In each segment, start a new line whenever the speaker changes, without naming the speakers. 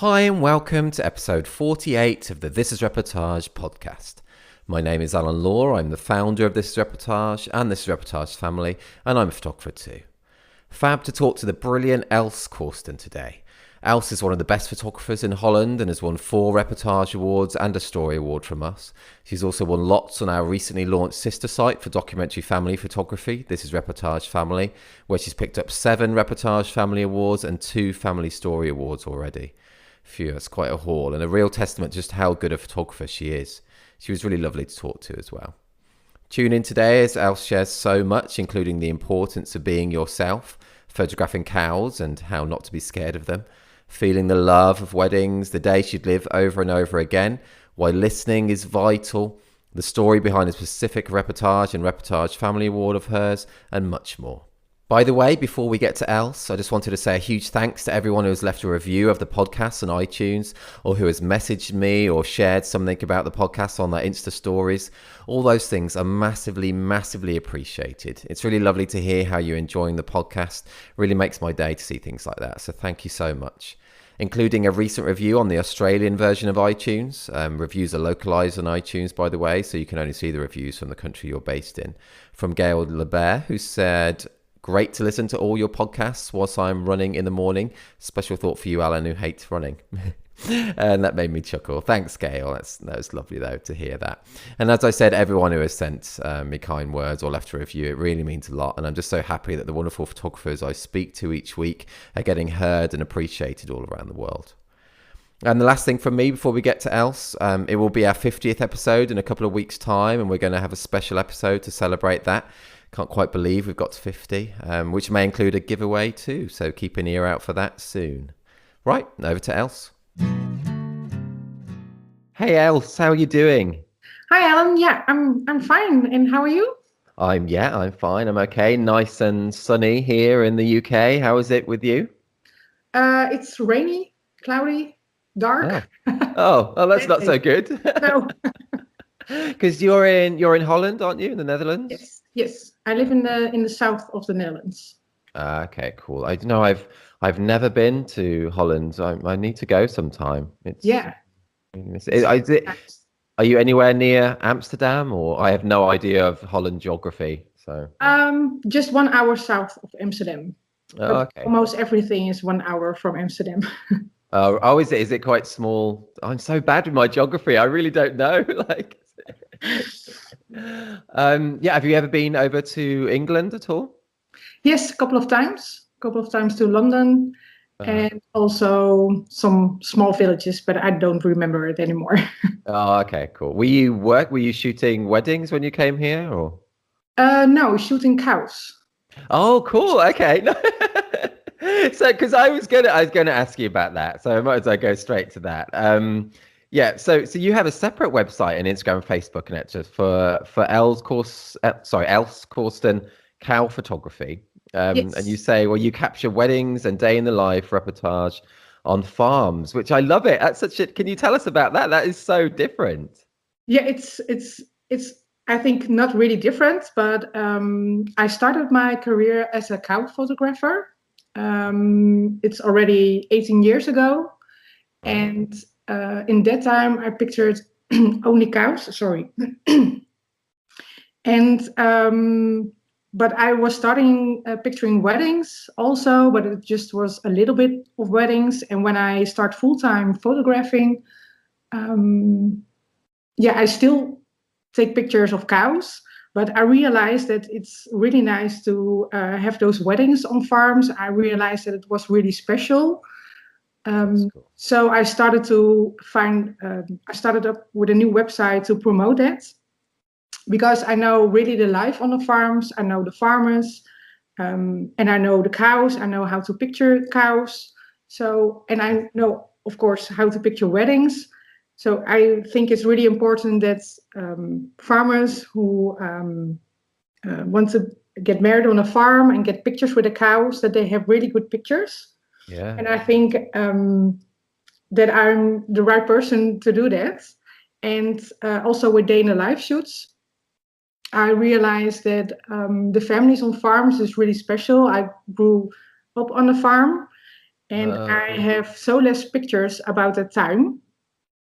Hi and welcome to episode 48 of the This is Reportage podcast. My name is Alan Law, I'm the founder of This is Reportage and This is Reportage Family, and I'm a photographer too. Fab to talk to the brilliant Els Korsten today. Els is one of the best photographers in Holland and has won 4 Reportage Awards and a Story Award from us. She's also won lots on our recently launched sister site for documentary family photography, This is Reportage Family, where she's picked up 7 Reportage Family Awards and 2 Family Story Awards already. Phew, that's quite a haul and a real testament to just how good a photographer she is. She was really lovely to talk to as well. Tune in today as Els shares so much, including the importance of being yourself, photographing cows and how not to be scared of them, feeling the love of weddings, the day she'd live over and over again, why listening is vital, the story behind a specific reportage and Reportage Family Award of hers, and much more. By the way, before we get to Els, I just wanted to say a huge thanks to everyone who has left a review of the podcast on iTunes or who has messaged me or shared something about the podcast on their Insta stories. All those things are massively, massively appreciated. It's really lovely to hear how you're enjoying the podcast. It really makes my day to see things like that. So thank you so much. Including a recent review on the Australian version of iTunes. Reviews are localized on iTunes, by the way, so you can only see the reviews from the country you're based in. From Gail Lebert, who said, "Great to listen to all your podcasts whilst I'm running in the morning. Special thought for you, Alan, who hates running." And that made me chuckle. Thanks, Gail. That was lovely, though, to hear that. And as I said, everyone who has sent me kind words or left a review, it really means a lot. And I'm just so happy that the wonderful photographers I speak to each week are getting heard and appreciated all around the world. And the last thing from me before we get to Els, it will be our 50th episode in a couple of weeks' time, and we're going to have a special episode to celebrate that. Can't quite believe we've got to 50, which may include a giveaway too, so keep an ear out for that soon. Right, over to Els. Hey Els, how are you doing?
Hi, Alan. Yeah, I'm fine. And how are you?
I'm fine. I'm okay. Nice and sunny here in the UK. How is it with you?
It's rainy, cloudy,
Oh,
dark.
oh, that's not so
Deadly.
good.
No.
Because you're in Holland, aren't you? In the Netherlands?
Yes. I live in the south of the Netherlands.
Okay, cool. I know I've never been to Holland. I need to go sometime.
Yeah.
Is
It's
it,
nice.
are you anywhere near Amsterdam, or I have no idea of Holland geography? So,
Just 1 hour south of Amsterdam,
oh,
but
okay.
almost everything is 1 hour from Amsterdam.
Oh, is it? Is it quite small? I'm so bad with my geography. I really don't know. Like, yeah. Have you ever been over to England at all?
Yes, a couple of times. A couple of times to London,
Uh,
and also some small villages, but I don't remember it anymore.
oh, okay, cool. Were you shooting weddings when you came here, or?
No, shooting cows.
Oh, cool. Okay. So, because I was gonna ask you about that, so I might as well go straight to that. Yeah. So you have a separate website and Instagram and Facebook, and it's just for Els Korsten cow photography. And you
Yes.
say, well, you capture weddings and day in the life reportage on farms, which I love it. That's such a. Can you tell us about that? That is so different.
Yeah, it's I think not really different, but I started my career as a cow photographer. It's already 18 years ago,
Right.
and in that time I pictured only cows. Sorry, and but I was starting picturing weddings also, but it just was a little bit of weddings. And when I start full time photographing, um, yeah, I still take pictures of cows, but I realized that it's really nice to have those weddings on farms. I realized that it was really special.
That's
Um,
cool.
so I started to I started up with a new website to promote that because I know really the life on the farms. I know the farmers, and I know the cows. I know how to picture cows. So, and I know, of course, how to picture weddings. So I think it's really important that farmers who want to get married on a farm and get pictures with the cows, that they have really good pictures.
Yeah.
And I think that I'm the right person to do that. And also with day in the life shoots, I realized that the families on farms is really special. I grew up on a farm, And I have so less pictures about that time.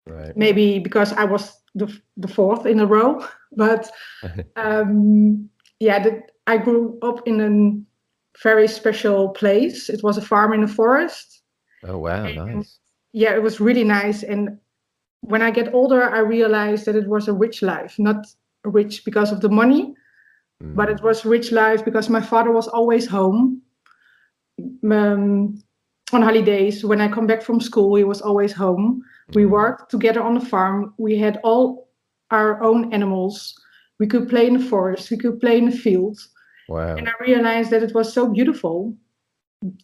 Right.
Maybe because I was the fourth in a row, but yeah, I grew up in a very special place. It was a farm in the forest.
Oh, wow.
And
Nice.
yeah, it was really nice. And when I get older, I realized that it was a rich life, not rich because of the money, but it was rich life because my father was always home. On holidays, when I come back from school, he was always home. We worked together on the farm. We had all our own animals. We could play in the forest. We could play in the field.
Wow.
And I realized that it was so beautiful,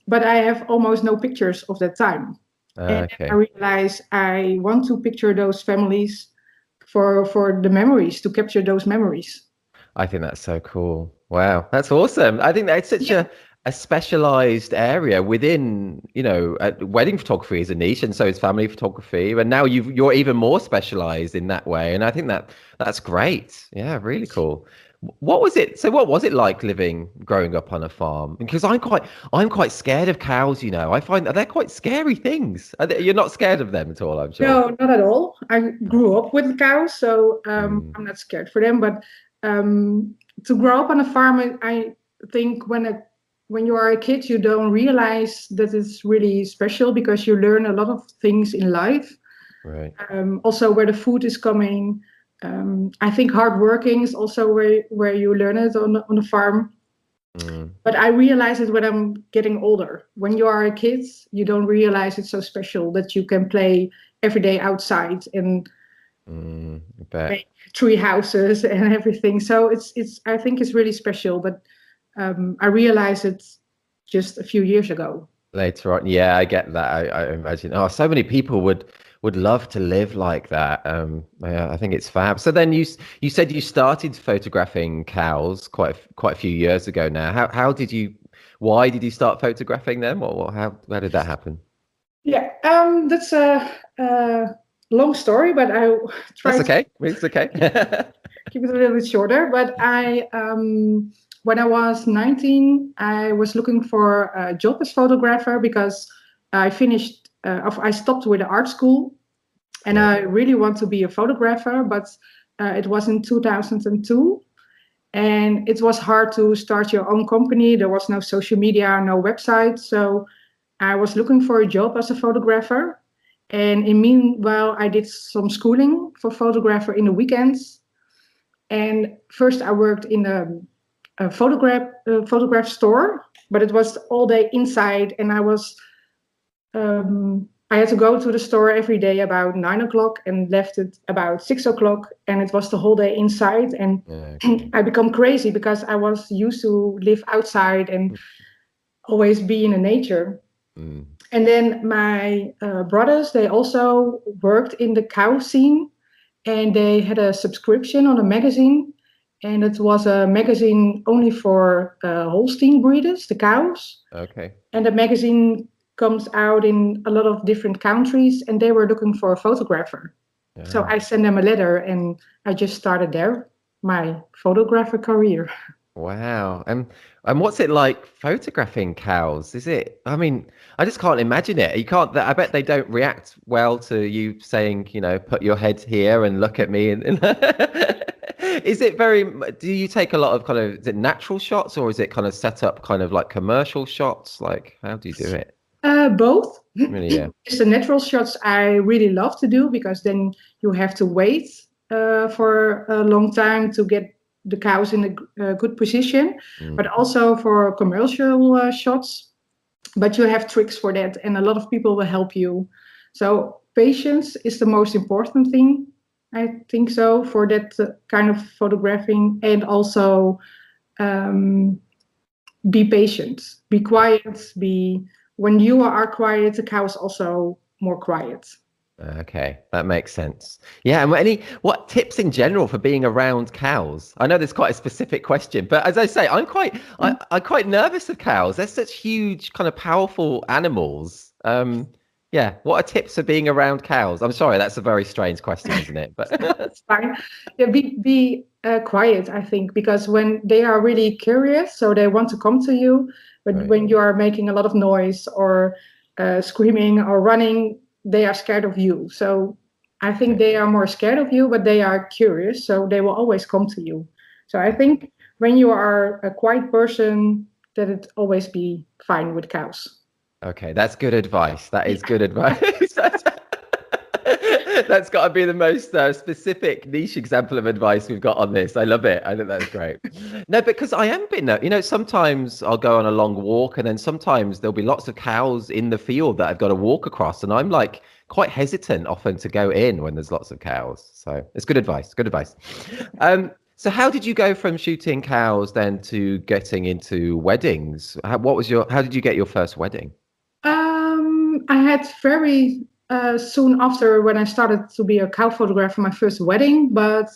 but I have almost no pictures of that time. And
Okay.
I realized I want to picture those families for the memories, to capture those memories.
I think that's so cool. Wow, that's awesome. I think that's such a specialized area within, wedding photography is a niche, and so is family photography. And now you're even more specialized in that way. And I think that's great. Yeah, really cool. What was it? So what was it like growing up on a farm? Because I'm quite scared of cows, I find that they're quite scary things. You're not scared of them at all, I'm sure.
No, not at all. I grew up with cows, so I'm not scared for them. But to grow up on a farm, I think when you are a kid, you don't realize that it's really special because you learn a lot of things in life.
Right.
Also, where the food is coming. I think hard working is also where you learn it on the farm. But I realize it when I'm getting older. When you are a kid, you don't realize it's so special that you can play every day outside and make tree houses and everything. So it's I think it's really special. But I realized it just a few years ago.
Later on, yeah, I get that. I imagine. Oh, so many people would love to live like that. Yeah, I think it's fab. So then you said you started photographing cows quite a few years ago now. Why did you start photographing them, or how did that happen?
Yeah, that's a long story, but I try
That's
to
okay. It's okay.
keep it a little bit shorter. But when I was 19, I was looking for a job as photographer because I stopped with the art school, and I really want to be a photographer. But it was in 2002, and it was hard to start your own company. There was no social media, no website, so I was looking for a job as a photographer. And in meanwhile, I did some schooling for photographer in the weekends. And first, I worked in a photograph store, but it was all day inside, and I had to go to the store every day about 9 o'clock and left it about 6 o'clock, and it was the whole day inside. And I become crazy because I was used to live outside and always be in the nature. And then my brothers, they also worked in the cow scene, and they had a subscription on a magazine, and it was a magazine only for Holstein breeders, the cows.
Okay.
And the magazine comes out in a lot of different countries, and they were looking for a photographer.
Yeah.
So I sent them a letter, and I just started there, my photographer career.
Wow. And what's it like photographing cows? I mean, I just can't imagine it. I bet they don't react well to you saying, put your head here and look at me. And do you take a lot of is it natural shots, or is it kind of set up kind of like commercial shots? Like, how do you do it?
Both.
Really, yeah.
It's the natural shots I really love to do because then you have to wait for a long time to get the cows in a good position, but also for commercial shots. But you have tricks for that, and a lot of people will help you. So patience is the most important thing, I think so, for that kind of photographing. And also be patient, be quiet, when you are quiet, the cow is also more quiet.
Okay, that makes sense. Yeah, and what tips in general for being around cows? I know there's quite a specific question, but as I say, I'm quite nervous of cows. They're such huge, kind of powerful animals. Yeah, what are tips for being around cows? I'm sorry, that's a very strange question, isn't it? But
That's fine. Yeah, be quiet, I think, because when they are really curious, so they want to come to you. But when you are making a lot of noise or screaming or running, they are scared of you. So I think they are more scared of you, but they are curious, so they will always come to you. So I think when you are a quiet person, that it always be fine with cows.
Okay, that's good advice. That is good advice. That's got to be the most specific niche example of advice we've got on this. I love it. I think that's great. No, because I am been, sometimes I'll go on a long walk and then sometimes there'll be lots of cows in the field that I've got to walk across. And I'm like quite hesitant often to go in when there's lots of cows. So it's good advice. Good advice. So how did you go from shooting cows then to getting into weddings? How did you get your first wedding?
I had very soon after, when I started to be a cow photographer, my first wedding. But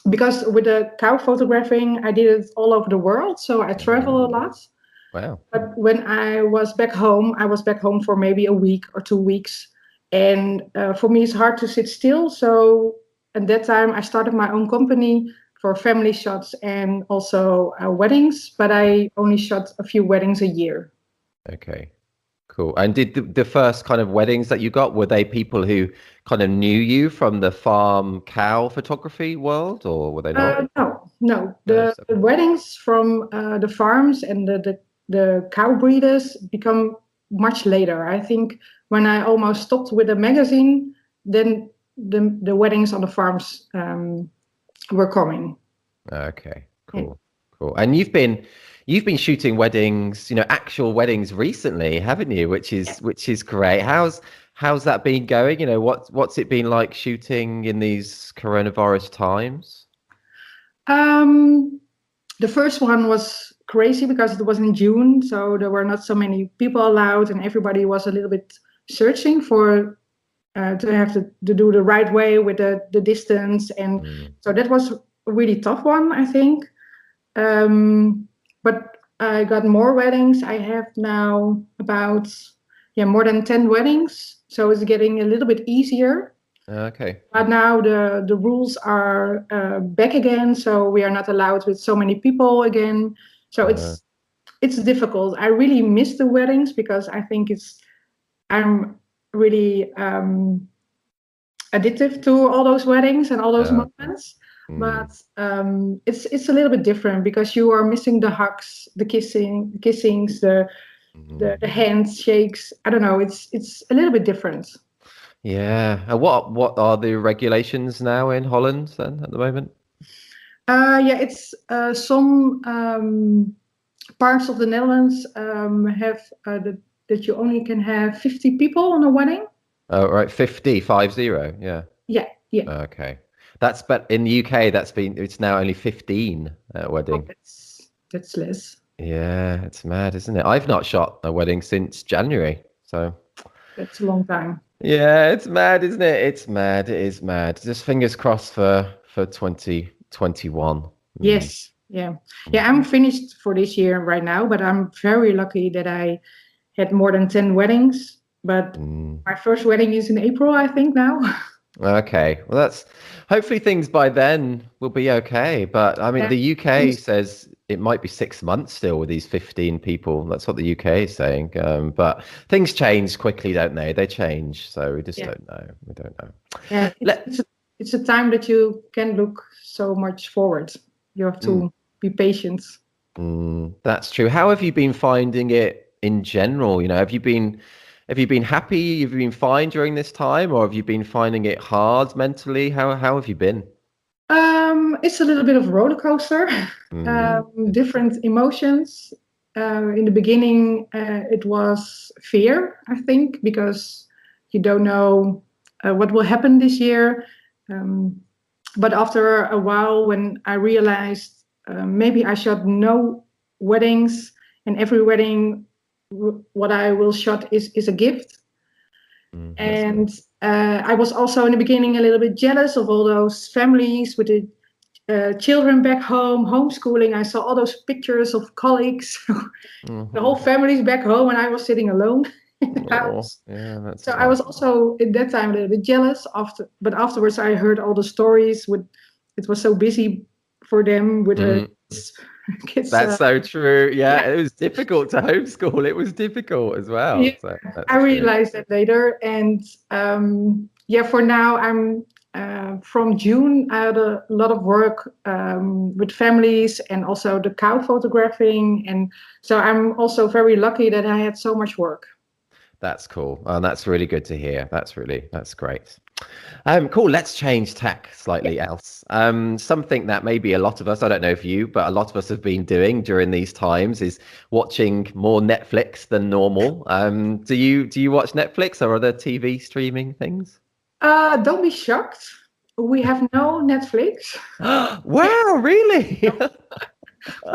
because with the cow photographing, I did it all over the world, so I travel a lot.
Wow.
But when I was back home for maybe a week or 2 weeks, and for me it's hard to sit still. So at that time, I started my own company for family shots and also weddings. But I only shot a few weddings a year.
Okay. Cool. And did the first kind of weddings that you got, were they people who kind of knew you from the farm cow photography world, or were they not?
No.
No,
The weddings from the farms and the cow breeders become much later. I think when I almost stopped with the magazine, then the weddings on the farms were coming.
Okay,
Yeah.
cool. And you've been shooting weddings, actual weddings recently, haven't you? Which is great. How's that been going? What's it been like shooting in these coronavirus times?
The first one was crazy because it was in June, so there were not so many people allowed, and everybody was a little bit searching for to have to do the right way with the distance, and so that was a really tough one, I think. But I got more weddings. I have now about more than 10 weddings, so it's getting a little bit easier.
Okay.
But now the rules are back again, so we are not allowed with so many people again. So it's difficult. I really miss the weddings because I think I'm really addictive to all those weddings and all those moments. But it's a little bit different because you are missing the hugs, the kissings, the handshakes. I don't know. It's a little bit different.
Yeah. And what are the regulations now in Holland then at the moment?
It's some parts of the Netherlands have that you only can have 50 people on a wedding.
Oh, right. 50, 50. Yeah.
Yeah.
Okay. But in the UK, it's now only 15 at wedding.
Oh, that's less.
Yeah, it's mad, isn't it? I've not shot a wedding since January, so
That's a long time.
yeah, it's mad, isn't it? It's mad. It is mad. Just fingers crossed for 2021.
Yes. Yeah. I'm finished for this year right now, but I'm very lucky that I had more than 10 weddings. But my first wedding is in April, I think now.
Okay, well, that's hopefully things by then will be okay. But I mean, the UK says it might be 6 months still with these 15 people. That's what the UK is saying. But things change quickly, don't they? They change, so we just don't know. We don't know.
Yeah, it's a time that you can look so much forward. You have to be patient.
That's true. How have you been finding it in general? Have you been happy? Have you been fine during this time, or have you been finding it hard mentally? How have you been?
It's a little bit of a roller coaster. Different emotions. In the beginning, it was fear, I think, because you don't know what will happen this year. But after a while, when I realized maybe I shot no weddings, and every wedding what I will shot is a gift. And I was also in the beginning a little bit jealous of all those families with the children back home, homeschooling. I saw all those pictures of colleagues, the whole family's back home, and I was sitting alone in the house.
Yeah,
so I was also at that time a little bit jealous. But afterwards I heard all the stories. It was so busy for them with her
Mhm.
kids.
That's so true. Yeah,
Yeah,
it was difficult to homeschool. It was difficult as well.
yeah,
So
I
that's true.
realized that later. And yeah, for now, I'm from June. I had a lot of work with families and also the cow photographing. And so I'm also very lucky that I had so much work.
That's cool. And that's really good to hear. That's great. Cool. Let's change tack
Yeah.
slightly else. Something that maybe a lot of us, I don't know if you, but a lot of us have been doing during these times is watching more Netflix than normal. Do you watch Netflix or other TV streaming things?
Don't be shocked. We have no Netflix.
Wow, really?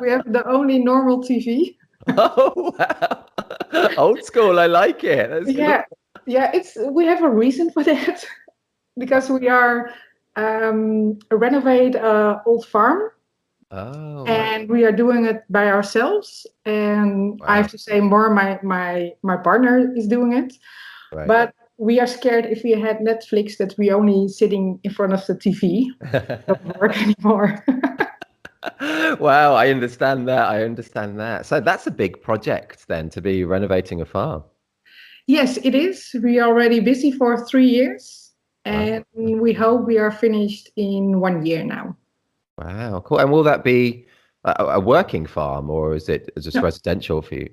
We have the only normal TV.
Oh, wow. Old school. I like it. That's cool.
Yeah, yeah. It's we have a reason for that because we are renovate a old farm
Oh,
and we are doing it by ourselves. And I have
wow.
to say more. My partner is doing it,
Right.
but we are scared if we had Netflix that we only sitting in front of the TV. Doesn't work anymore.
Wow, I understand that. I understand that. So that's a big project then to be renovating a farm.
Yes, it is. We are already busy for 3 years,
Wow.
and we hope we are finished in 1 year now.
Wow, cool. And will that be a working farm or is it just
No,
residential for you?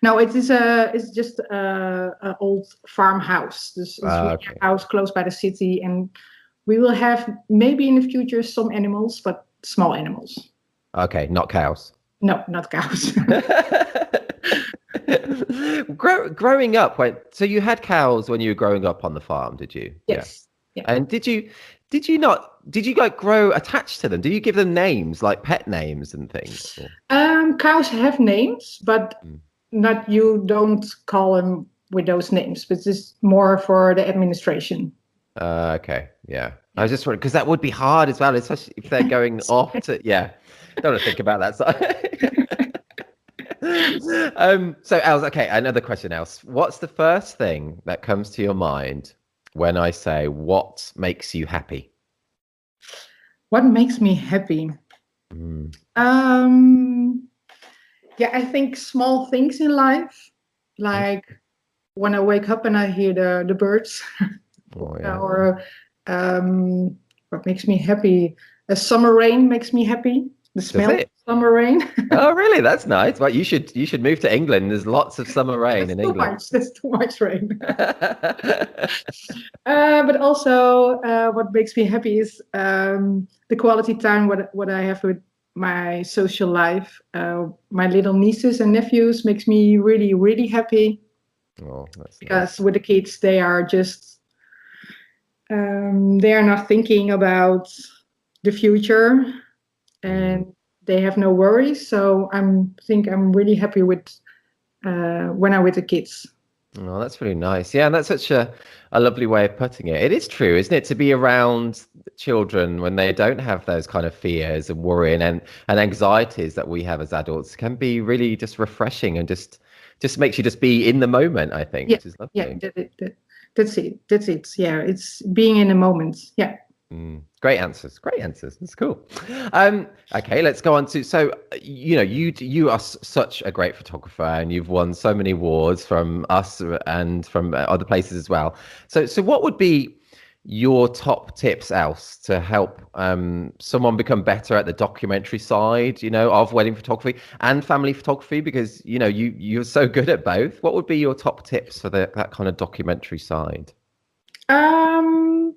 no, it's just a old farmhouse. This is really
Okay.
a house close by the city, and we will have maybe in the future some animals, but small animals.
Okay, not cows.
No, not cows.
Growing up, so you had cows when you were growing up on the farm, did you? Yeah.
Yes. Yeah.
And did you like grow attached to them? Do you give them names like pet names and things? Or?
Cows have names, but
Mm.
not you don't call them with those names. But it's more for the administration.
Okay, yeah. I
Yeah.
was just wondering because that would be hard as well, especially if they're going off to, yeah. Don't want to think about that side. So Els, okay, another question, Els. What's the first thing that comes to your mind when I say what makes you happy?
What makes me happy?
Mm.
Um, yeah, I think small things in life, like when I wake up and I hear the birds,
Oh yeah.
or what makes me happy? A summer rain makes me happy. The
Does
smell of
it?
summer rain.
Oh, really? That's nice. Well, you should move to England. There's lots of summer rain
That's
in
too
England.
much. That's too much rain. But also, what makes me happy is the quality time what I have with my social life. My little nieces and nephews makes me really really happy
Oh, that's nice.
because with the kids they are not thinking about the future
Mm.
and they have no worries. So I'm really happy with when I'm with the kids.
Oh, that's really nice. Yeah, and that's such a lovely way of putting it. It is true, isn't it, to be around children when they don't have those kind of fears and worrying and anxieties that we have as adults can be really just refreshing and just makes you just be in the moment, I think,
Yeah,
which is
yeah,
lovely.
that's it. That's it. Yeah, it's being in the moment. Yeah.
Great answers. Great answers. That's cool. Okay, let's go on to you are such a great photographer and you've won so many awards from us and from other places as well. So what would be your top tips, else, to help someone become better at the documentary side, of wedding photography and family photography? Because you're so good at both. What would be your top tips for that kind of documentary side?
Um,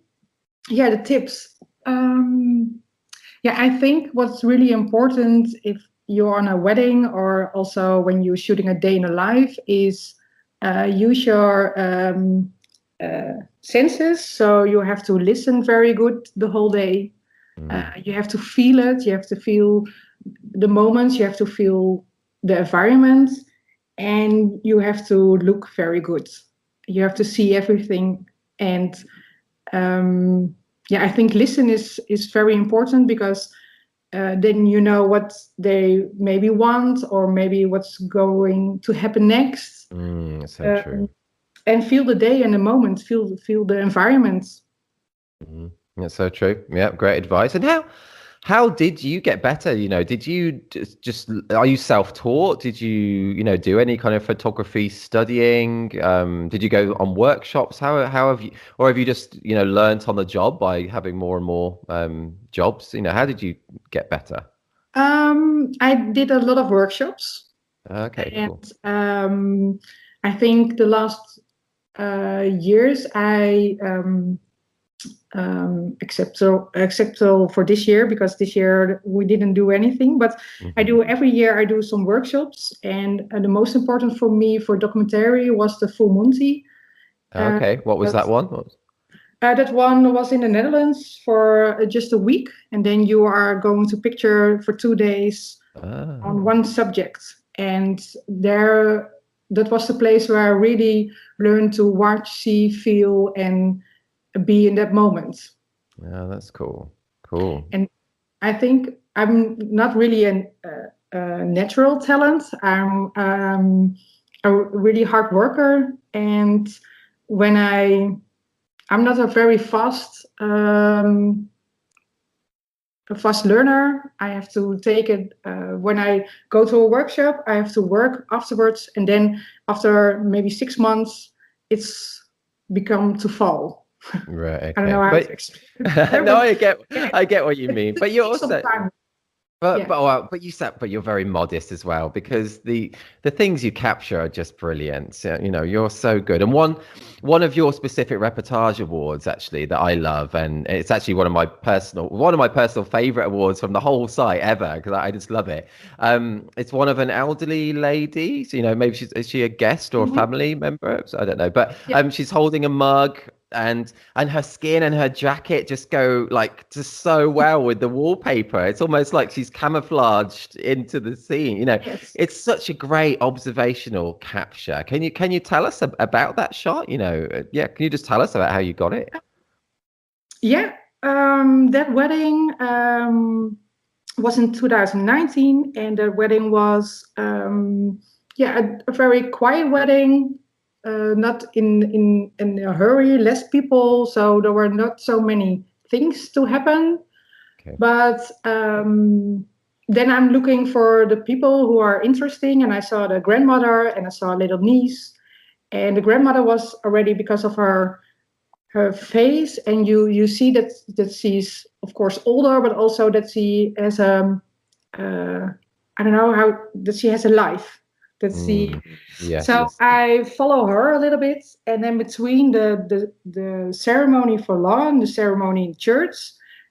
yeah, the tips. Yeah, I think what's really important if you're on a wedding or also when you're shooting a day in a life is use your senses. So you have to listen very good the whole day.
Mm,
You have to feel it. You have to feel the moments. You have to feel the environment, and you have to look very good. You have to see everything, and yeah, I think listen is very important because then you know what they maybe want or maybe what's going to happen next,
so
um,
true.
and feel the day and the moment, feel the environment.
Mhm. That's so true. Yeah, great advice. And How did you get better? Did you just are you self-taught? Did you, do any kind of photography studying? Did you go on workshops? How have you, or have you just, learned on the job by having more and more jobs? How did you get better?
I did a lot of workshops,
Okay,
and
cool.
I think the last years except so for this year, because this year we didn't do anything, but
Hmm.
every year I do some workshops, and the most important for me for documentary was the Full Monty. uh,
Okay, what was that
that,
one?
that one was in the Netherlands for just a week, and then you are going to picture for 2 days
Ah,
on one subject. And there, that was the place where I really learned to watch, see, feel, and be in that moment.
yeah, that's cool. Cool.
And I think I'm not really a natural talent. I'm a really hard worker, and when I'm not a very fast learner. I have to take it when I go to a workshop. I have to work afterwards, and then after maybe 6 months, it's become to fall.
Right,
I don't know
okay.
how to
But
explain it,
no,
but
I get what you mean.
it
But you're
takes some
also
time.
But
Yeah.
but well, but you said, but you're very modest as well, because the things you capture are just brilliant. So, you're so good. And one of your specific reportage awards, actually, that I love, and it's actually one of my personal favorite awards from the whole site ever, because I just love it. It's one of an elderly lady. So, maybe is she a guest or a
Mhm.
family member? So I don't know, but
Yeah.
she's holding a mug, and her skin and her jacket just go like just so well with the wallpaper. It's almost like she's camouflaged into the scene.
Yes.
It's such a great observational capture. Can you tell us about that shot? Yeah, can you just tell us about how you got it?
Yeah. That wedding was in 2019, and the wedding was yeah, a very quiet wedding, not in a hurry, less people, so there were not so many things to happen.
Okay.
But then I'm looking for the people who are interesting, and I saw the grandmother and I saw a little niece, and the grandmother was already, because of her face, and you see that she's of course older, but also that she has uh, I don't know how, that she has a life, that she.
Mm, yes.
So I follow her a little bit, and then between the ceremony for law and the ceremony in church,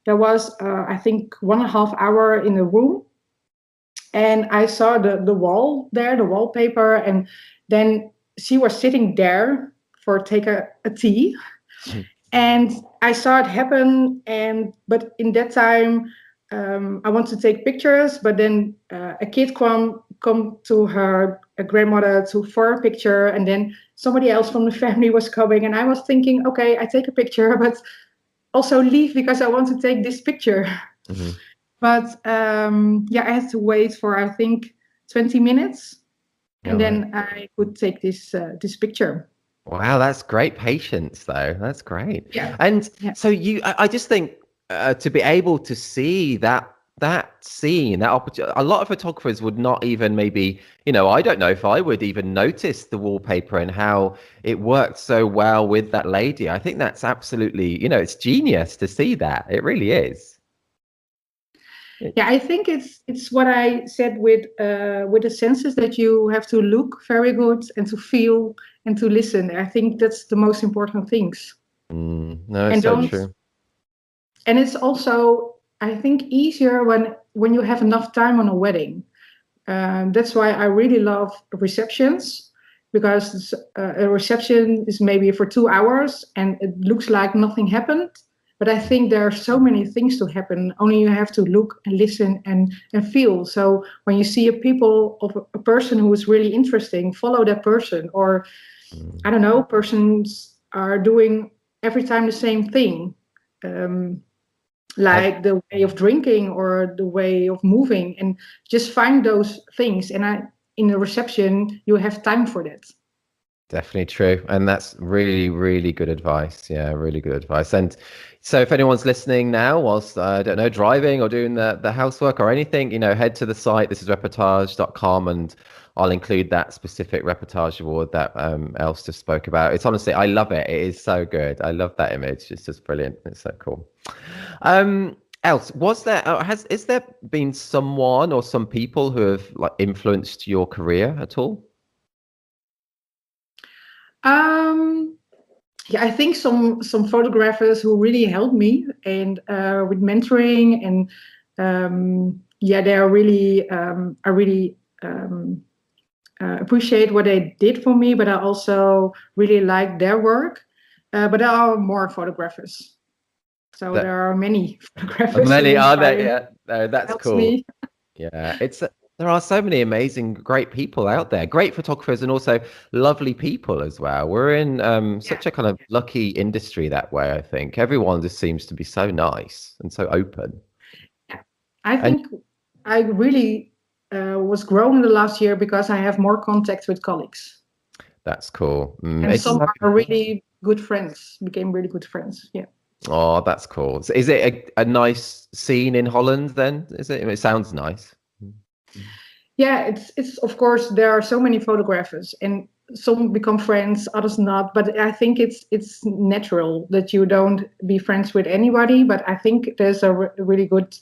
there was I think 1.5 hour in the room, and I saw the wall there, the wallpaper, and then she was sitting there for take a tea, and I saw it happen. And but in that time, I want to take pictures, but then a kid come to her a grandmother to for a picture, and then somebody else from the family was coming, and I was thinking, okay, I take a picture, but also leave because I want to take this picture.
Hmm.
But yeah, I had to wait for I think 20 minutes,
All
and
right.
then I could take this picture.
Wow, that's great patience, though. That's great.
Yeah,
And
yeah.
so I just think to be able to see that scene, that opportunity, a lot of photographers would not even maybe, I don't know if I would even notice the wallpaper and how it worked so well with that lady. I think that's absolutely, it's genius to see that. It really is.
Yeah, I think it's what I said with the senses, that you have to look very good and to feel and to listen. I think that's the most important things.
No, it's
And
so
don't.
true.
And it's also, I think, easier when you have enough time on a wedding. That's why I really love receptions, because a reception is maybe for 2 hours and it looks like nothing happened. But I think there are so many things to happen. Only you have to look and listen and feel. So when you see a person who is really interesting, follow that person. Or
Mm.
I don't know, persons are doing every time the same thing. Um,
I've
like the way of drinking or the way of moving, and just find those things. And in the reception you have time for that.
Definitely true. And that's really, really good advice. Yeah, really good advice. And so if anyone's listening now whilst, I don't know, driving or doing the housework or anything, head to the site. This is reportage.com, and I'll include that specific Reportage Award that Els just spoke about. It's honestly, I love it. It is so good. I love that image. It's just brilliant. It's so cool. Els, is there been someone or some people who have like influenced your career at all?
Yeah, I think some photographers who really helped me and with mentoring, and yeah, they are really I really appreciate what they did for me, but I also really like their work. But there are more photographers, so
That
there are many photographers who
many are there?
inspire
Yeah, no, that's
helps
cool.
me.
Yeah, there are so many amazing, great people out there, great photographers, and also lovely people as well. We're in
Yeah,
such a kind of lucky industry that way. I think everyone just seems to be so nice and so open.
yeah. I
And
think I really was grown in the last year because I have more contact with colleagues.
that's cool.
And
It's
some are really good friends, became really good friends. Yeah.
oh, that's cool. So is it a nice scene in Holland then? Is it? It sounds nice.
Yeah, it's of course there are so many photographers and some become friends, others not. But I think it's natural that you don't be friends with anybody. But I think there's a really good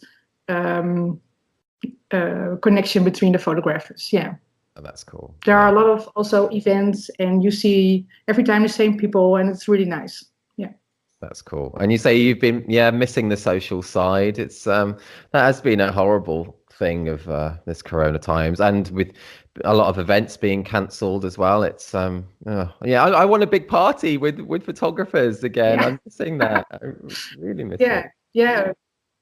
um, connection between the photographers. Yeah.
Oh, that's cool.
There are
Yeah.
a lot of also events, and you see every time the same people, and it's really nice. Yeah.
That's cool. And you say you've been, yeah, missing the social side. It's that has been a horrible thing of this Corona times, and with a lot of events being cancelled as well. It's yeah, I want a big party with photographers again.
Yeah.
I'm missing that. I really miss
Yeah.
it.
Yeah.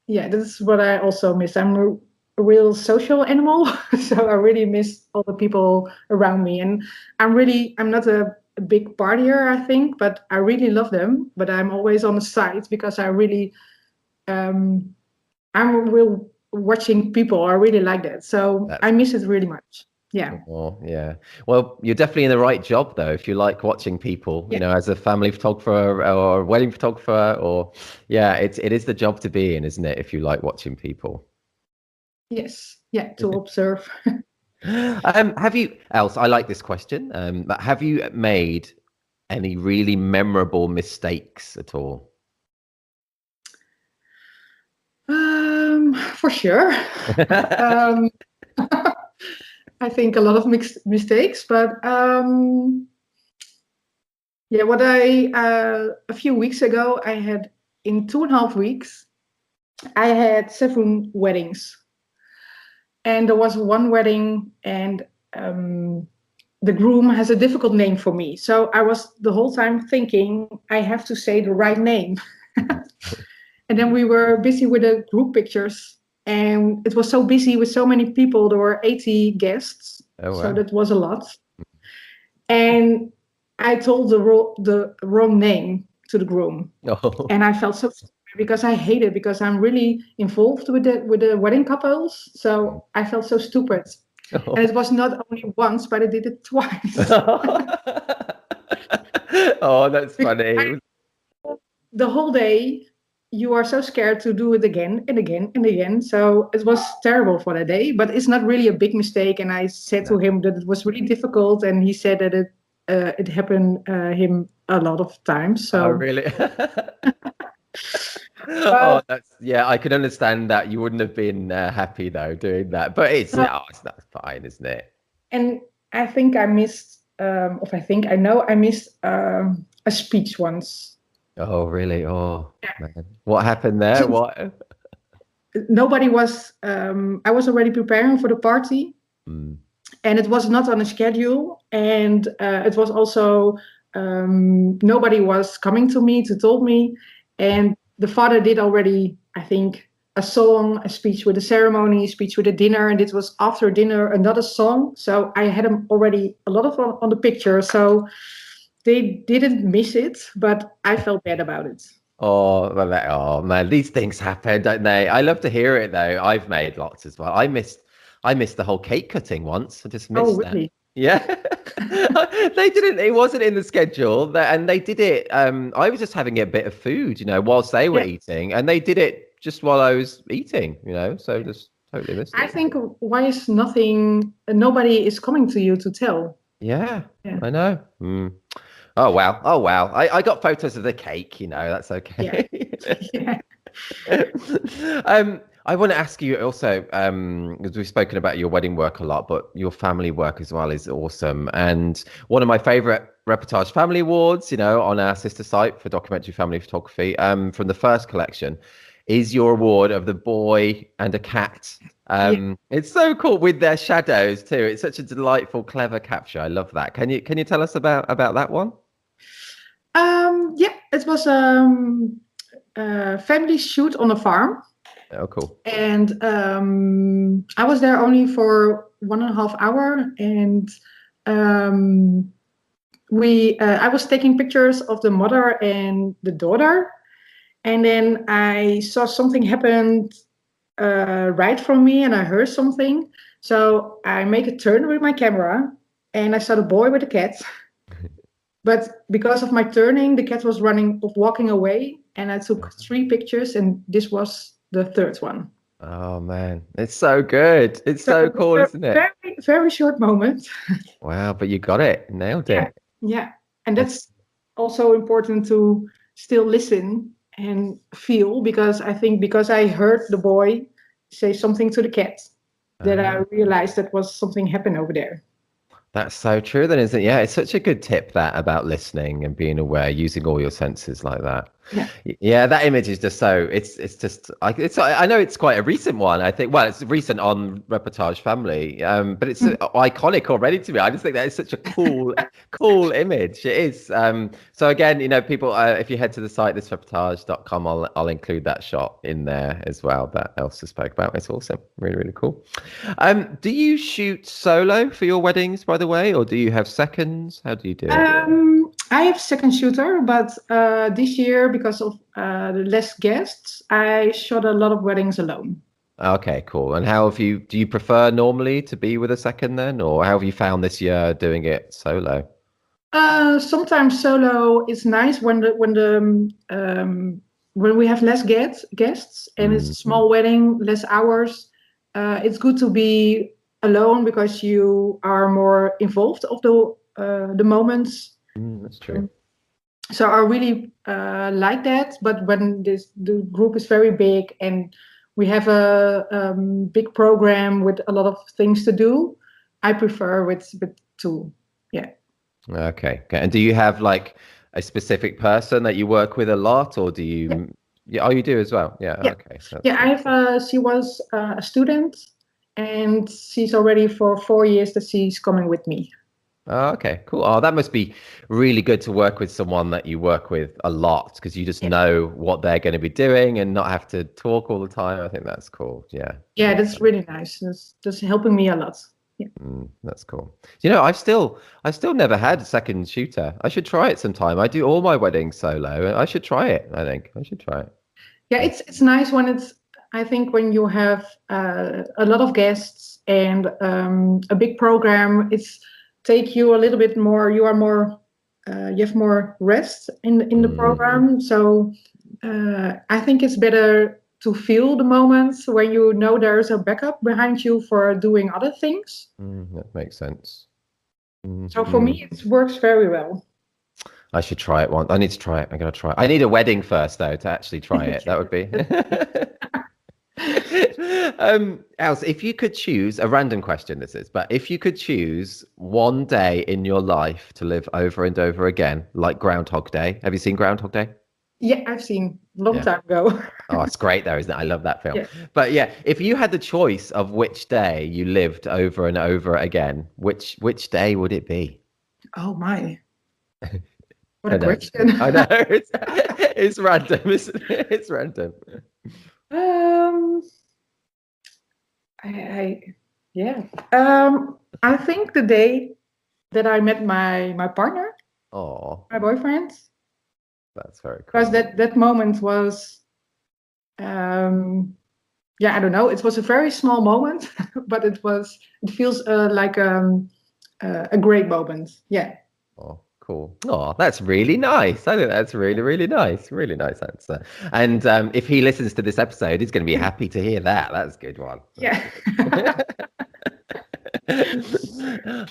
Yeah. This is what I also miss. I'm a real social animal, so I really miss all the people around me. And I'm not a big partier, I think, but I really love them. But I'm always on the side because um, I'm real watching people. I really like that, so I
That's
miss it really much. Yeah.
oh, yeah. Well, you're definitely in the right job though. If you like watching people,
Yeah.
as a family photographer or a wedding photographer, or yeah, it is the job to be in, isn't it? If you like watching people.
Yes. Yeah. To observe.
Have you, else? I like this question. But have you made any really memorable mistakes at all?
For sure. um, I think a lot of mixed mistakes, but yeah, what I a few weeks ago I had in 2.5 weeks I had 7 weddings, and there was one wedding, and the groom has a difficult name for me, so I was the whole time thinking I have to say the right name, and then we were busy with the group pictures, and it was so busy with so many people. There were 80 guests,
Oh
so
wow.
that was a lot. And I told the wrong name to the groom,
Oh.
and I felt so stupid because I hate it because I'm really involved with the wedding couples. So I felt so stupid, and it was not only once, but I did it twice.
Oh, that's
Because
funny.
the whole day you are so scared to do it again and again and again. So it was terrible for that day, but it's not really a big mistake. And I said to
No.
him that it was really difficult, and he said that it happened him a lot of times.
Oh,
So,
really? Oh,
but
that's yeah. I can understand that you wouldn't have been happy though doing that, but it's that's fine, isn't it?
and I think I missed, or I think I know I missed a speech once.
Oh, really? Oh, man. What happened there?
Since
What?
nobody was, I was already preparing for the party,
Mm.
and it was not on a schedule, and it was also nobody was coming to me to tell me, and the father did already, I think, a song, a speech with a ceremony, a speech with a dinner, and it was after dinner another song, so I had them already a lot of on the picture, so they didn't miss it, but I felt bad about it.
Oh, well, oh man, these things happen, don't they? I love to hear it though. I've made lots as well. I missed the whole cake cutting once. I just
Oh,
missed that.
really?
Yeah. They didn't, it wasn't in the schedule and they did it. I was just having a bit of food, whilst they were
Yeah.
eating, and they did it just while I was eating, so just totally missed
I
it.
think why is nobody is coming to you to tell?
Yeah,
Yeah.
I know. Oh wow. Oh wow. I got photos of the cake, that's
Yeah.
okay.
Yeah.
I want to ask you also, because we've spoken about your wedding work a lot, but your family work as well is awesome. And one of my favorite Reportage Family Awards, on our sister site for documentary family photography, from the first collection, is your award of the boy and a cat.
Yeah.
It's so cool with their shadows too. It's such a delightful, clever capture. I love that. Can you tell us about that one?
Yeah, it was a family shoot on a farm.
Oh, cool.
And I was there only for 1.5 hours, and um, I was taking pictures of the mother and the daughter, and then I saw something happen right from me, and I heard something. So I make a turn with my camera, and I saw the boy with the cat. But because of my turning, the cat was walking away, and I took 3 pictures, and this was the third one.
Oh man, it's so good. It's
So
so
it was
cool,
a
isn't it?
very, very short moment.
Wow, but you got it. Nailed
Yeah,
it.
yeah. And that's
That's
also important to still listen and feel, because I think because I heard the boy say something to the cat, that I
uh,
realized that was something happened over there.
that's so true then, isn't it? Yeah, it's such a good tip that about listening and being aware, using all your senses like that.
Yeah.
Yeah, that image is just so it's just I know it's quite a recent one. I think well, it's recent on Reportage Family, but it's iconic already to me. I just think that is such a cool image. It is. So again, people, if you head to the site thisreportage.com, I'll include that shot in there as well that Elsa spoke about. It's awesome, really really cool. Do you shoot solo for your weddings, by the way, or do you have seconds? How do you do it?
I have second shooter, but this year, because of the less guests, I shot a lot of weddings alone.
Okay, cool. And do you prefer normally to be with a second then, or how have you found this year doing it solo?
Sometimes solo is nice when we have less guests and it's a
Mm,
small wedding, less hours. It's good to be alone because you are more involved of the moments.
that's true.
So I really like that. But when the group is very big and we have a big program with a lot of things to do, I prefer with two. Yeah.
Okay. Okay. And do you have like a specific person that you work with a lot, or do
Yeah.
you? Yeah. Oh, you do as well. Yeah.
Yeah.
Okay. That's
Yeah, I
good.
have. She was a student, and she's already for 4 years that she's coming with me.
Oh, okay. Cool. Oh, that must be really good to work with someone that you work with a lot because you just
Yeah,
know what they're going to be doing and not have to talk all the time. I think that's cool. Yeah.
yeah, that's really nice. That's helping me a lot. Yeah,
That's cool. I've still never had a second shooter. I should try it sometime. I do all my weddings solo, and I should try it. I think I should try it.
yeah, it's nice when it's. I think when you have a lot of guests and a big program, it's take you a little bit more. You are more. You have more rest in the
Mm,
program, so I think it's better to feel the moments when you know there's a backup behind you for doing other things.
that makes sense. Mm,
So for
mm.
me, it works very well.
I should try it once. I need to try it. I'm gonna try it. I need a wedding first though to actually try it. That would be. Else, if you could choose a random question, this is, but if you could choose one day in your life to live over and over again, like Groundhog Day. Have you seen Groundhog Day?
Yeah, I've seen long
Yeah.
time ago.
Oh, it's great though, isn't it? I love that film.
Yeah.
But yeah, if you had the choice of which day you lived over and over again, which day would it be?
Oh my, what
I
a
know.
question.
I know. It's random, isn't it? It's random.
um, I yeah. I think the day that I met my partner,
Oh,
my boyfriend,
that's very
because
cool.
that moment was yeah, I don't know. It was a very small moment, but it feels like a great moment. Yeah.
Oh, cool. Oh, that's really nice. I think that's really, really nice. Really nice answer. And if he listens to this episode, he's going to be happy to hear that. That's a good one.
Yeah.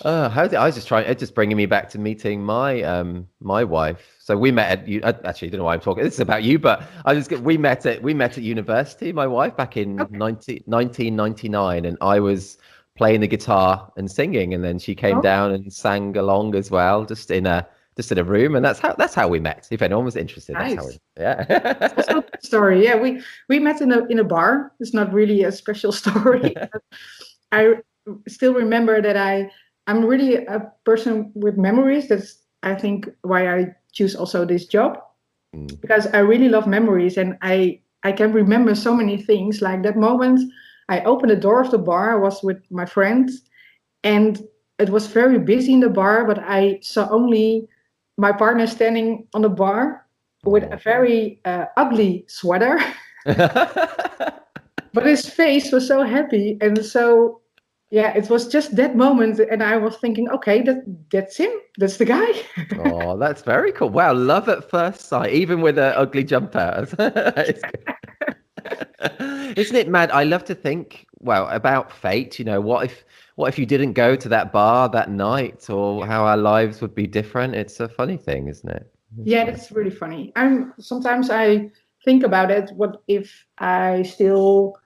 How's it? I was just trying. It's just bringing me back to meeting my wife. So we met at you. Actually, I don't know why I'm talking. This is about you, but we met at university. My wife back in
Okay.
1999, and I was playing the guitar and singing, and then she came
Oh,
down and sang along as well, just in a room, and that's how we met. If anyone was interested, that's how we.
nice. That's
Yeah.
also a good story. Yeah, we met in a bar. It's not really a special story. But I still remember that I'm really a person with memories. That's I think why I choose also this job,
Mm.
because I really love memories, and I can remember so many things. Like that moment, I opened the door of the bar. I was with my friends, and it was very busy in the bar, but I saw only my partner standing on the bar with a
Oh.
very ugly sweater, but his face was so happy. And so, yeah, it was just that moment. And I was thinking, okay, that's him. That's the guy.
Oh, that's very cool. Wow, love at first sight, even with an ugly jumper. It's good. Isn't it mad? I love to think, well, about fate. What if you didn't go to that bar that night, or how our lives would be different? It's a funny thing, isn't it? It's
Yeah,
funny.
that's really funny. Sometimes I think about it. What if I still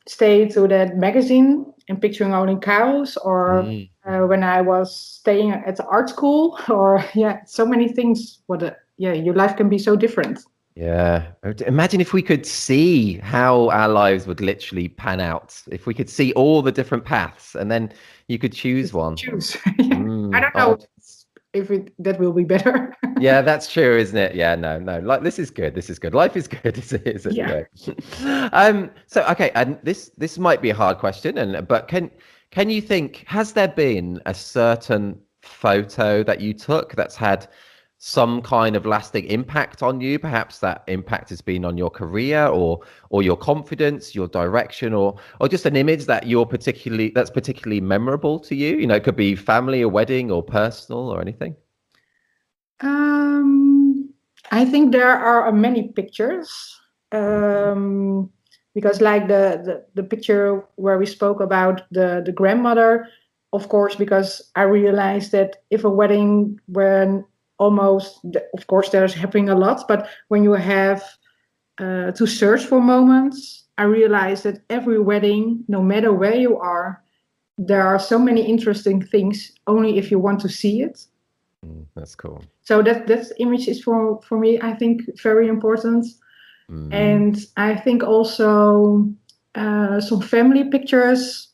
stay to that magazine and picturing only cows, or
Mm.
when I was staying at the art school, or yeah, so many things. Yeah, your life can be so different.
Yeah. Imagine if we could see how our lives would literally pan out. If we could see all the different paths, and then you could choose
Just
one.
choose. Yeah. I don't know
Oh,
if that will be better.
yeah, that's true, isn't it? Yeah, no, no. Like this is good. This is good. Life is good as it is
Yeah.
anyway. So okay, and this might be a hard question, but can you think, has there been a certain photo that you took that's had some kind of lasting impact on you? Perhaps that impact has been on your career, or your confidence, your direction, or just an image that's particularly memorable to you. It could be family, or wedding, or personal, or anything.
Um, I think there are many pictures, um, because like the picture where we spoke about the grandmother, of course, because I realized that if a wedding when of course there's happening a lot, but when you have to search for moments, I realized that every wedding, no matter where you are, there are so many interesting things only if you want to see it.
That's cool.
So that image is for me, I think, very important.
Mm.
And I think also some family pictures.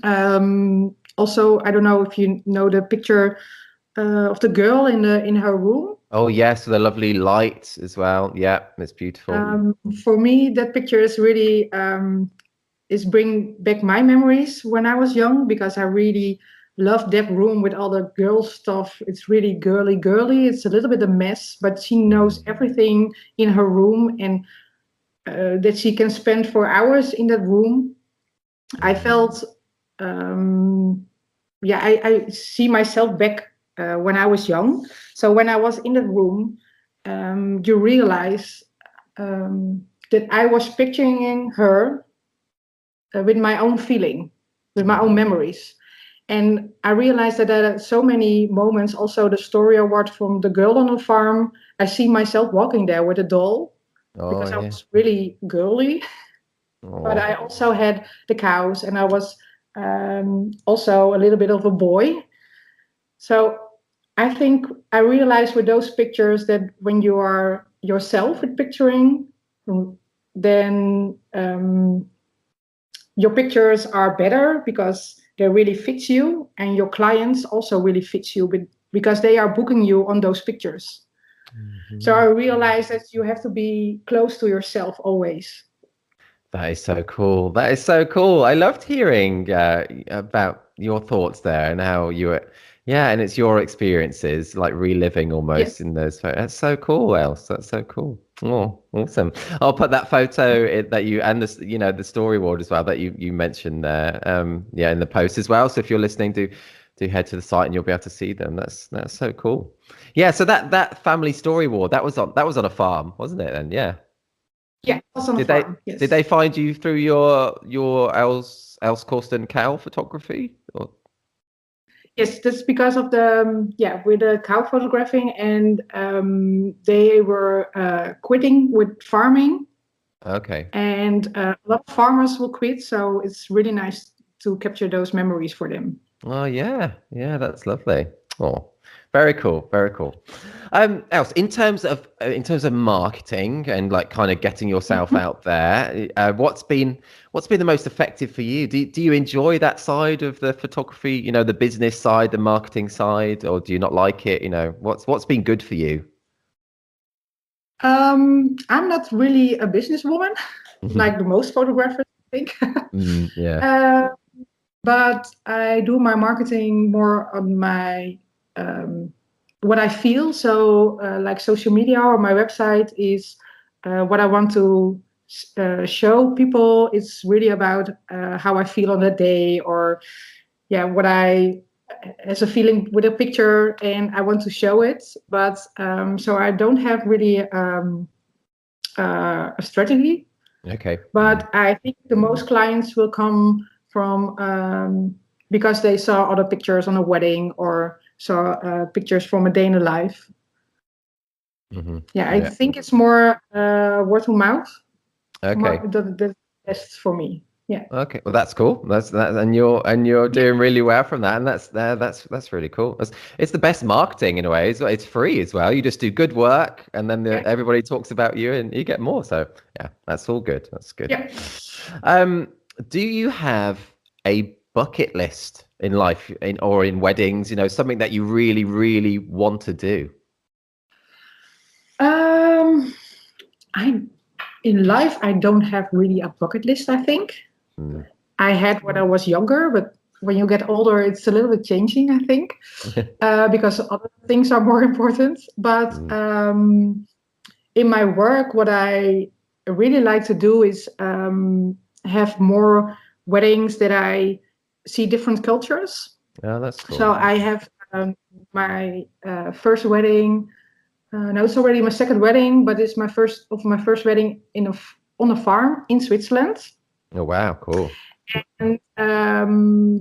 Also, I don't know if you know the picture of the girl in her room.
Oh yes, the lovely light as well. Yeah, it's beautiful.
For me, that picture is really is bring back my memories when I was young, because I really loved that room with all the girl stuff. It's really girly, girly. It's a little bit a mess, but she knows
Mm.
everything in her room, and that she can spend for hours in that room. I
Mm.
felt, yeah, I see myself back when I was young. So when I was in that room, you realize that I was picturing her with my own feeling, with my own memories. And I realized that there are so many moments, also the story award from the girl on the farm. I see myself walking there with a doll
Oh
because I
yeah.
was really girly, but
Oh.
I also had the cows, and I was also a little bit of a boy. So I think I realized with those pictures that when you are yourself with picturing, then your pictures are better because they really fit you, and your clients also really fit you because they are booking you on those pictures. So I
Mhm.
realized that you have to be close to yourself always.
That is so cool. That is so cool. I loved hearing about your thoughts there, and how you were Yeah, and it's your experiences, like reliving
Yes.
almost in those photos. That's so cool, Else. That's so cool. Oh, awesome. I'll put that photo that you and the the storyboard as well that you mentioned there. Yeah, in the post as well. So if you're listening, do head to the site and you'll be able to see them. That's so cool. Yeah. So that family storyboard that was on a farm, wasn't it? Then yeah.
Yeah, also on a
Did they
farm.
did
Yes.
they find you through your Els Korsten cow photography? Or,
Yes, that's because of the with the cow photographing, and they were quitting with farming,
okay.
and a lot of farmers will quit. So it's really nice to capture those memories for them.
Oh yeah, yeah, that's lovely. Oh, very cool, very cool. Else, in terms of marketing and like kind of getting yourself
Mhm.
out there, what's been the most effective for you? Do you enjoy that side of the photography? The business side, the marketing side, or do you not like it? What's been good for you?
I'm not really a businesswoman like the most photographers, I think.
Yeah.
uh, but I do my marketing more on my what I feel. So, like social media or my website is what I want to show people. It's really about how I feel on that day, or what I as a feeling with a picture, and I want to show it. But so I don't have really a strategy.
Okay.
But I think the most clients will come from because they saw other pictures on a wedding or saw pictures from a day in the life. Yeah, I
Yeah.
think it's more word of mouth.
Okay.
More the best for me. Yeah.
Okay, well that's cool. That's that, and you're
Yeah.
doing really well from that, and that's really cool. It's the best marketing in a way. It's free as well. You just do good work, and then
Yeah.
everybody talks about you, and you get more. So yeah, that's all good. That's good.
Yeah.
Um, do you have a bucket list in life, or in weddings? Something that you really, really want to do.
Um, I in life I don't have really a bucket list. I think
Mm.
I had when I was younger, but when you get older, it's a little bit changing. I think because other things are more important. But
Mm.
in my work, what I really like to do is have more weddings that I see different cultures.
Yeah, that's
So
cool.
I have my first wedding. No, it's already my second wedding, but it's my first wedding on a farm in Switzerland.
Oh wow, cool.
And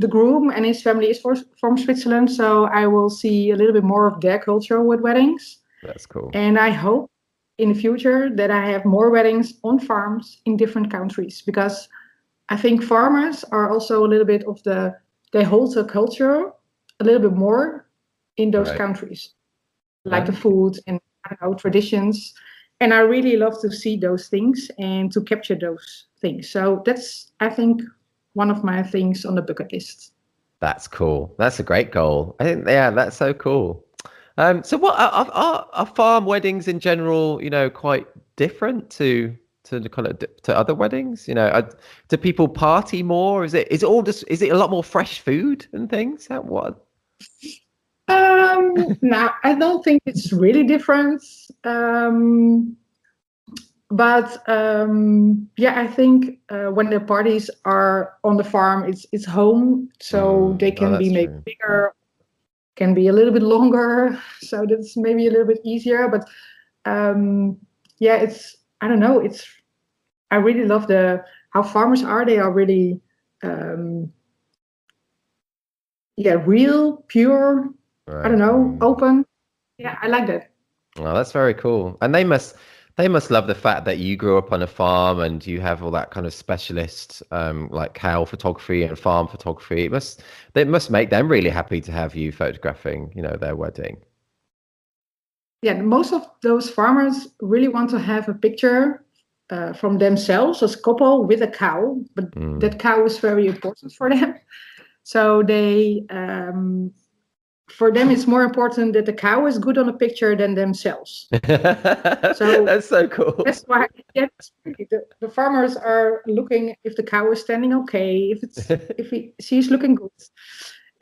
the groom and his family is from Switzerland, so I will see a little bit more of their culture with weddings.
That's cool.
And I hope in the future that I have more weddings on farms in different countries, because I think farmers are also a little bit of they hold the culture a little bit more in those
Right.
countries, like the
Okay.
food and I don't know, traditions. And I really love to see those things and to capture those things. So that's, I think, one of my things on the bucket list.
That's cool. That's a great goal. I think, yeah, that's so cool. So what are farm weddings in general, quite different to the kind of to other weddings? Do people party more? Is it all just is it a lot more fresh food and things? What?
Now, I don't think it's really different. But I think when the parties are on the farm, it's home, so they
Oh,
can be
that's
maybe
true.
bigger, can be a little bit longer, so that's maybe a little bit easier. But it's I don't know. It's I really love the how farmers are. They are really um, real, pure. I don't
Right.
know, open. Yeah, I like that.
Oh, that's very cool. And they must love the fact that you grew up on a farm and you have all that kind of specialist like cow photography and farm photography. It must make them really happy to have you photographing, their wedding.
Yeah, most of those farmers really want to have a picture from themselves as a couple with a cow, but
Mm.
that cow is very important for them. So for them, it's more important that the cow is good on a picture than themselves. So
That's so cool.
that's why, yes, really, the farmers are looking if the cow is standing okay, if she's looking good,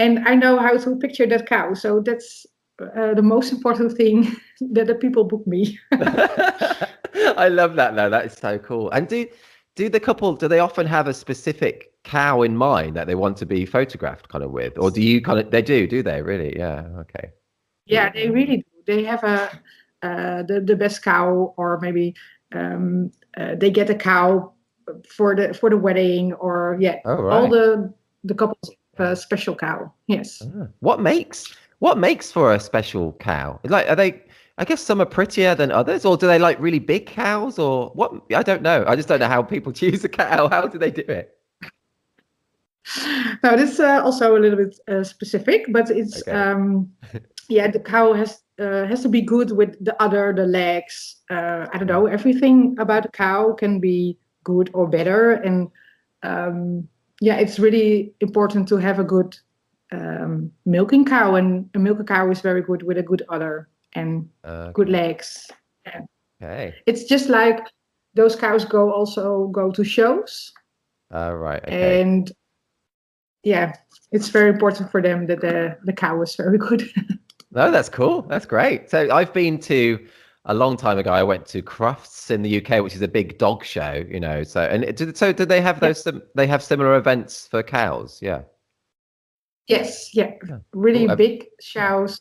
and I know how to picture that cow. So that's the most important thing that the people book me.
I love that though. That is so cool. And do the couple, do they often have a specific cow in mind that they want to be photographed kind of with? Or do you kind of, they do they really? Yeah. Okay.
Yeah, they really do. They have the best cow, or maybe they get a cow for the wedding, or yeah,
Oh,
all
right.
the couples have a special cow. Yes.
Ah. What makes for a special cow? Like, are they, I guess some are prettier than others, or do they like really big cows, or what? I don't know. I just don't know how people choose a cow. How do they do it?
Now this is also a little bit specific, but it's
Okay.
yeah, the cow has to be good with the legs. I don't know, everything about a cow can be good or better, and yeah, it's really important to have a good milking cow, and a milking cow is very good with a good udder and good
Okay.
legs. Yeah.
Okay.
It's just like those cows also go to shows,
Right. Okay.
and yeah, it's very important for them that the cow is very good.
No, that's cool. That's great. So I've been to a long time ago. I went to Crufts in the UK, which is a big dog show, you know. So did they have
Yeah.
those? They have similar events for cows? Yeah.
Yes, yeah,
Yeah.
really
Cool.
big shows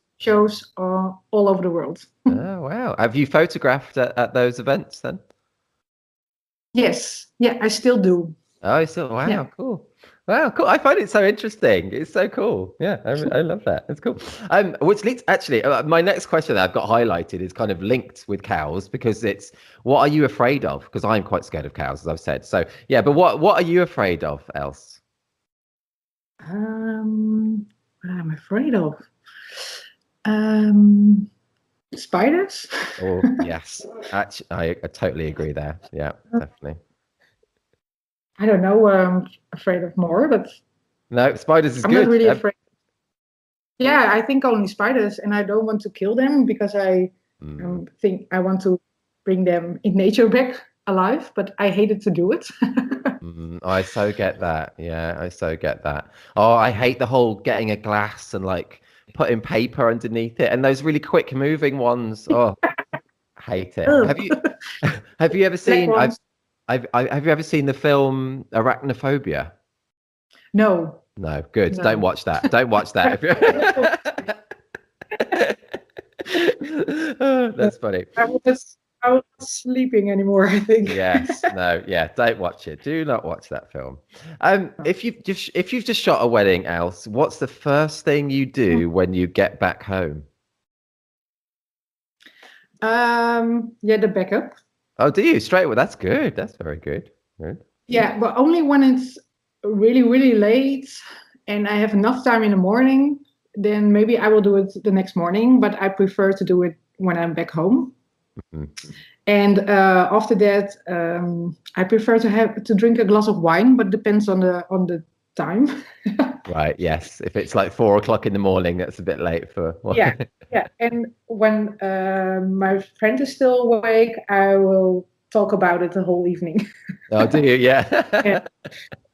all over the world.
Oh, wow. Have you photographed at those events then?
Yes, yeah, I still do.
Oh, so wow,
Yeah.
cool. Wow, cool. I find it so interesting. It's so cool. Yeah, I love that. It's cool. Which leads actually, my next question that I've got highlighted is kind of linked with cows because it's what are you afraid of? Because I'm quite scared of cows, as I've said. So yeah, but what are you afraid of, Else?
What I'm afraid of. Um, Spiders.
Oh, yes. Actually, I totally agree there. Yeah, definitely.
I don't know what I'm afraid of more, but
No, spiders is
I'm not
good.
really afraid. Yeah, I think only spiders, and I don't want to kill them because I
Mm.
think I want to bring them in nature back alive, but I hated to do it.
I so get that. Yeah, I so get that. Oh, I hate the whole getting a glass and like putting paper underneath it and those really quick moving ones. Oh, I hate it.
Ugh.
Have you have you ever
Black
seen
ones.
have you ever seen the film Arachnophobia?
No,
No, good. Don't
no.
watch that. Don't watch that. If you Oh, that's funny.
I was not sleeping anymore, I think.
Yes, no, yeah, don't watch it. Do not watch that film. If you've just shot a wedding, Else, what's the first thing you do when you get back home?
Yeah, the backup.
Oh, do you straight away? That's good. That's very good. Good.
Yeah, but only when it's really, really late and I have enough time in the morning, then maybe I will do it the next morning, but I prefer to do it when I'm back home.
Mhm.
And after that, I prefer to drink a glass of wine, but depends on the time.
Right. Yes. If it's like 4 o'clock in the morning, that's a bit late for.
Yeah, yeah. And when my friend is still awake, I will talk about it the whole evening.
Oh, do you?
Yeah,
Yeah.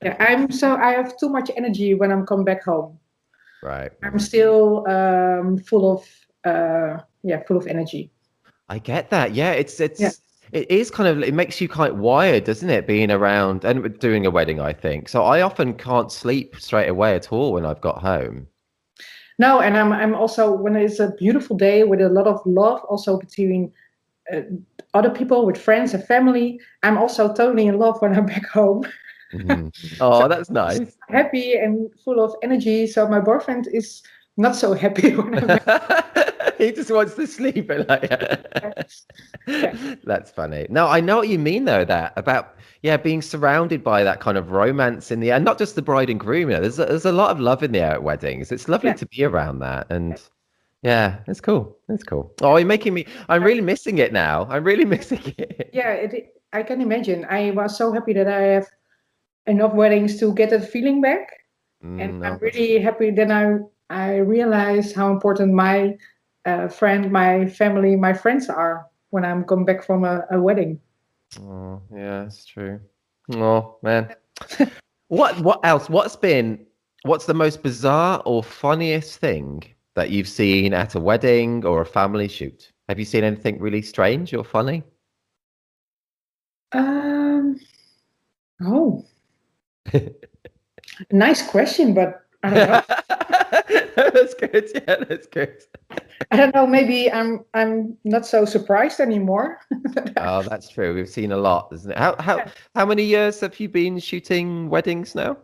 yeah. I have too much energy when I'm come back home.
Right.
I'm still full of energy.
I get that. Yeah,
Yeah,
it is kind of it makes you quite wired, doesn't it? Being around and doing a wedding, I think. So I often can't sleep straight away at all when I've got home.
no, and I'm also when it's a beautiful day with a lot of love, also between uh, other people, with friends and family. I'm also totally in love when I'm back home.
Mhm.
So
Oh, that's
I'm
nice.
happy and full of energy. So my boyfriend is not so happy when I'm back.
He just wants to sleep.
Yeah,
That's funny. No, I know what you mean though, that about yeah, being surrounded by that kind of romance in the air, not just the bride and groom, you know, there's a lot of love in the air at weddings. It's lovely
yeah.
to be around that. And yeah, it's cool. It's cool. Oh, you're making me I'm really missing it now. I'm really missing it.
Yeah, I can imagine. I was so happy that I have enough weddings to get that feeling back, and I'm
No, that's
really happy. Then I realize how important my friend, my family, my friends are when I'm come back from a wedding.
oh, yeah, it's true. Oh man. What else? What's the most bizarre or funniest thing that you've seen at a wedding or a family shoot? Have you seen anything really strange or funny?
Um, oh, nice question, but I don't know.
That's good. Yeah, that's good.
I don't know. Maybe I'm not so surprised anymore.
Oh, that's true. We've seen a lot, isn't it? How many years have you been shooting weddings now?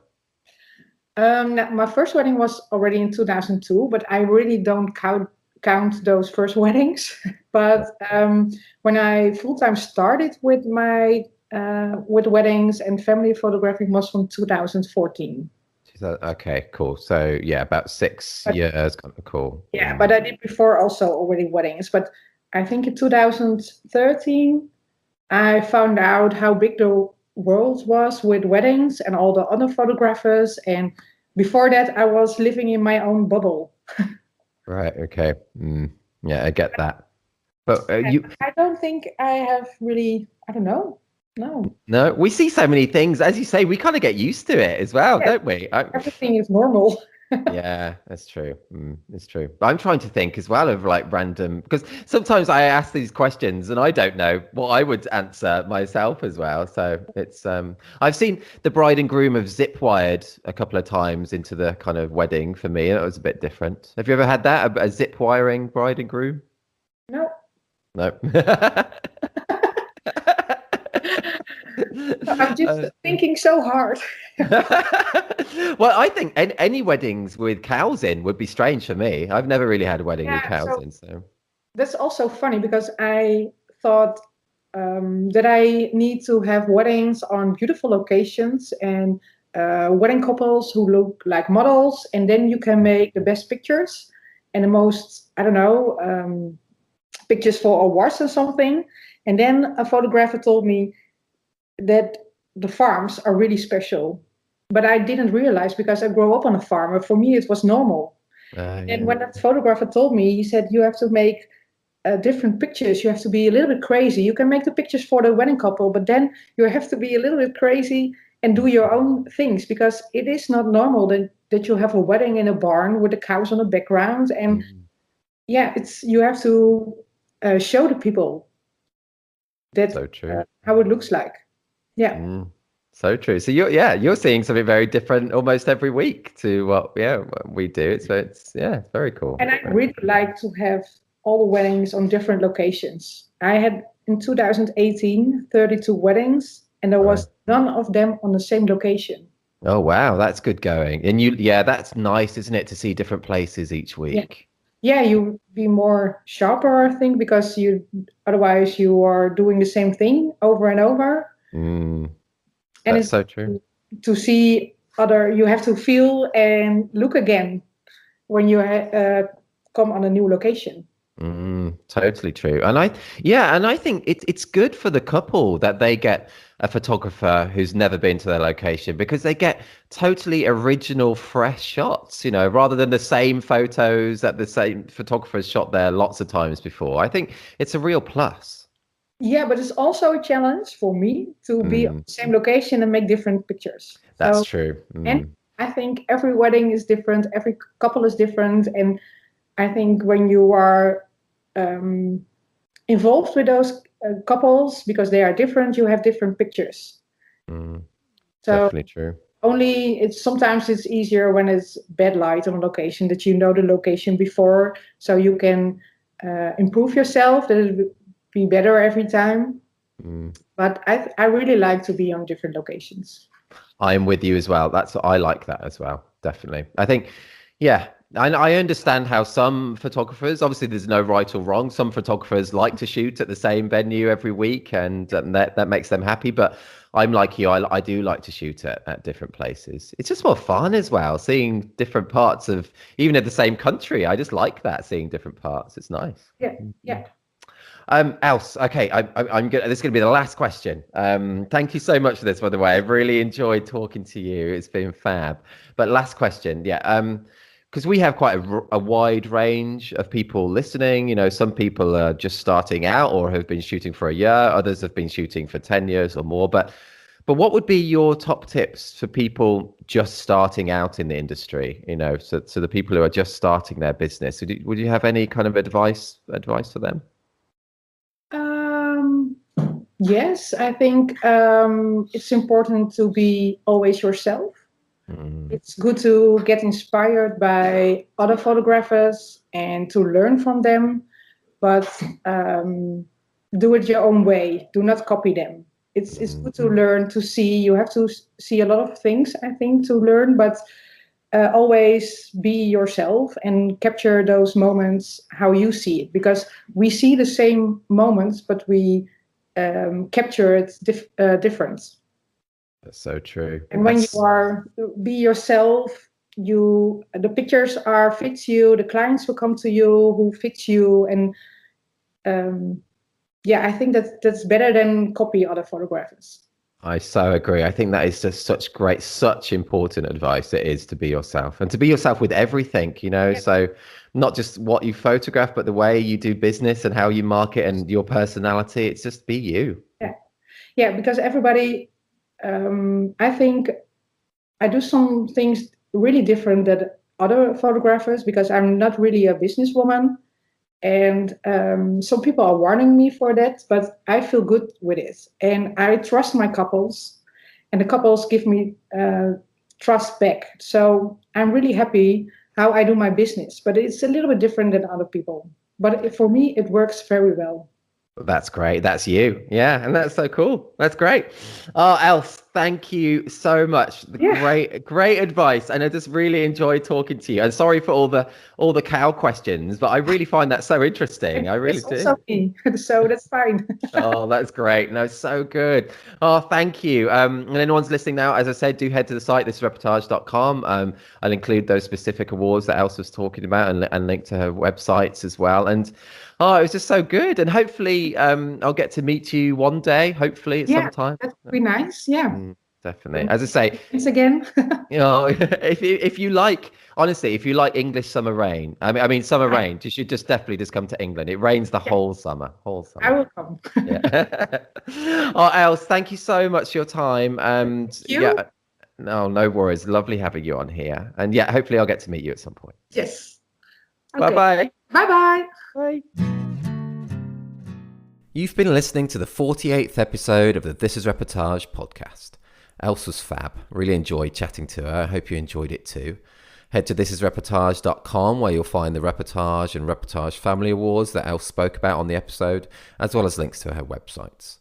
My first wedding was already in 2002, but I really don't count those first weddings. But when I full time started with my with weddings and family photography was from 2014.
Okay, cool. So yeah, about six
But
years. Kind of cool.
yeah, but I did before also already weddings. But I think in 2013 I found out how big the world was with weddings and all the other photographers. And before that, I was living in my own bubble.
Right. Okay. Yeah, I get that. But
And I don't think I have really, I don't know. No.
no, we see so many things. As you say, we kind of get used to it as well,
Yeah,
don't we?
everything is normal.
Yeah, that's true. It's true. But I'm trying to think as well of like random, because sometimes I ask these questions and I don't know what I would answer myself as well. So it's I've seen the bride and groom have zip wired a couple of times into the kind of wedding for me. And it was a bit different. Have you ever had that? A zip wiring bride and groom?
No.
No.
I'm just thinking so hard.
Well, I think any weddings with cows in would be strange for me. I've never really had a wedding with
Yeah,
cows
so
in, so
that's also funny because I thought that I need to have weddings on beautiful locations and wedding couples who look like models, and then you can make the best pictures and the most, I don't know, pictures for awards or something. And then a photographer told me that the farms are really special. But I didn't realize because I grew up on a farm. For me, it was normal. And
yeah.
when that photographer told me, he said, you have to make different pictures. You have to be a little bit crazy. You can make the pictures for the wedding couple, but then you have to be a little bit crazy and do your own things because it is not normal that you have a wedding in a barn with the cows on the background. And yeah, you have to show the people that
So true.
how it looks like. Yeah.
So true. So you're seeing something very different almost every week to what we do. It's very cool.
And I really like to have all the weddings on different locations. I had in 2018 32 weddings, and there was none of them on the same location.
Oh wow, that's good going. And that's nice, isn't it, to see different places each week?
Yeah, you be more sharper, I think, because otherwise you are doing the same thing over and over. And
That's
it's
so true.
To see you have to feel and look again when you come on a new location.
Totally true. And I think it's good for the couple that they get a photographer who's never been to their location because they get totally original, fresh shots, rather than the same photos that the same photographer's shot there lots of times before. I think it's a real plus.
Yeah, but it's also a challenge for me to be on the same location and make different pictures.
That's true.
And I think every wedding is different, every couple is different, and I think when you are involved with those couples, because they are different, you have different pictures. So
definitely true.
Sometimes it's easier when it's bad light on location that you know the location before, so you can improve yourself. That it will be better every time. But I really like to be on different locations.
I'm with you as well. I like that as well. Definitely. I think, yeah. And I understand how some photographers, obviously there's no right or wrong. Some photographers like to shoot at the same venue every week and that makes them happy. But I'm like you, I do like to shoot at different places. It's just more fun as well, seeing different parts of, even in the same country. I just like that, seeing different parts. It's nice.
Yeah.
Els, okay, I'm good. This is going to be the last question. Thank you so much for this, by the way. I've really enjoyed talking to you. It's been fab. But last question, because we have quite a wide range of people listening. Some people are just starting out or have been shooting for a year. Others have been shooting for 10 years or more. But But what would be your top tips for people just starting out in the industry? So the people who are just starting their business. Would you have any kind of advice for them?
Yes, I think it's important to be always yourself. It's good to get inspired by other photographers and to learn from them, but do it your own way. Do not copy them. It's good to learn, to see. You have to see a lot of things, I think, to learn, but always be yourself and capture those moments how you see it, because we see the same moments, but we capture it different.
That's so true.
And when you are be yourself, the pictures fits you. The clients will come to you who fits you, and I think that's better than copy other photographers.
I so agree. I think that is just such important advice. It is to be yourself, and to be yourself with everything. Yeah. So not just what you photograph, but the way you do business and how you market and your personality. It's just be you.
Yeah, because everybody. I think I do some things really different than other photographers because I'm not really a businesswoman. And some people are warning me for that, but I feel good with it. And I trust my couples, and the couples give me trust back. So I'm really happy how I do my business, but it's a little bit different than other people. But for me, it works very well.
That's great. That's you. Yeah. And that's so cool. That's great. Oh, Els, thank you so much. Great advice. And I just really enjoyed talking to you. And sorry for all the cow questions, but I really find that so interesting. I really do.
Also me, so that's fine.
Oh, that's great. No, so good. Oh, thank you. And anyone's listening now, as I said, do head to the site, thisisreportage.com. I'll include those specific awards that Els was talking about and link to her websites as well. And it was just so good. And hopefully I'll get to meet you one day, hopefully at some time.
That would be nice. Yeah.
Definitely. As I say,
thanks again.
if you like, honestly, if you like English summer rain, I mean summer rain, you should just definitely just come to England. It rains the whole summer.
I will come.
Els, thank you so much for your time. And
Thank you.
No worries. Lovely having you on here. And hopefully I'll get to meet you at some point.
Yes. Okay.
Bye-bye.
Bye-bye.
Bye. You've been listening to the 48th episode of the This Is Reportage podcast. Els was fab. Really enjoyed chatting to her. I hope you enjoyed it too. Head to thisisreportage.com where you'll find the Reportage and Reportage Family Awards that Els spoke about on the episode, as well as links to her websites.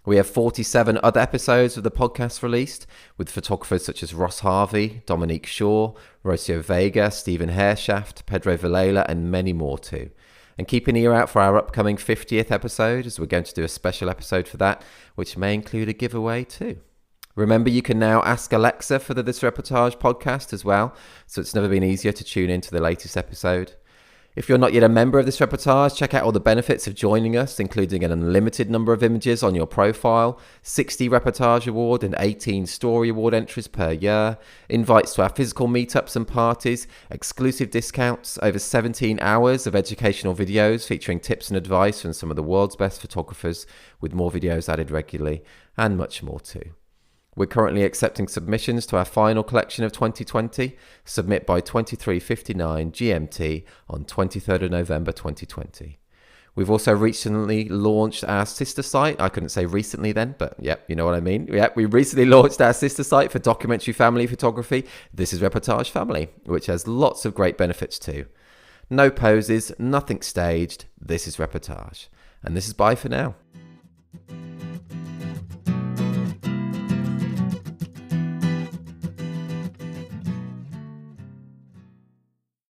We have 47 other episodes of the podcast released, with photographers such as Ross Harvey, Dominique Shaw, Rocio Vega, Stephen Hairshaft, Pedro Villela, and many more too. And keep an ear out for our upcoming 50th episode, as we're going to do a special episode for that, which may include a giveaway too. Remember, you can now ask Alexa for the This Reportage podcast as well, so it's never been easier to tune into the latest episode. If you're not yet a member of This Reportage, check out all the benefits of joining us, including an unlimited number of images on your profile, 60 Reportage Award and 18 Story Award entries per year, invites to our physical meetups and parties, exclusive discounts, over 17 hours of educational videos featuring tips and advice from some of the world's best photographers, with more videos added regularly, and much more too. We're currently accepting submissions to our final collection of 2020. Submit by 23:59 GMT on 23rd of November 2020. We've also recently launched our sister site. I couldn't say recently then, but you know what I mean. We recently launched our sister site for documentary family photography. This is Reportage Family, which has lots of great benefits too. No poses, nothing staged. This is Reportage. And this is bye for now.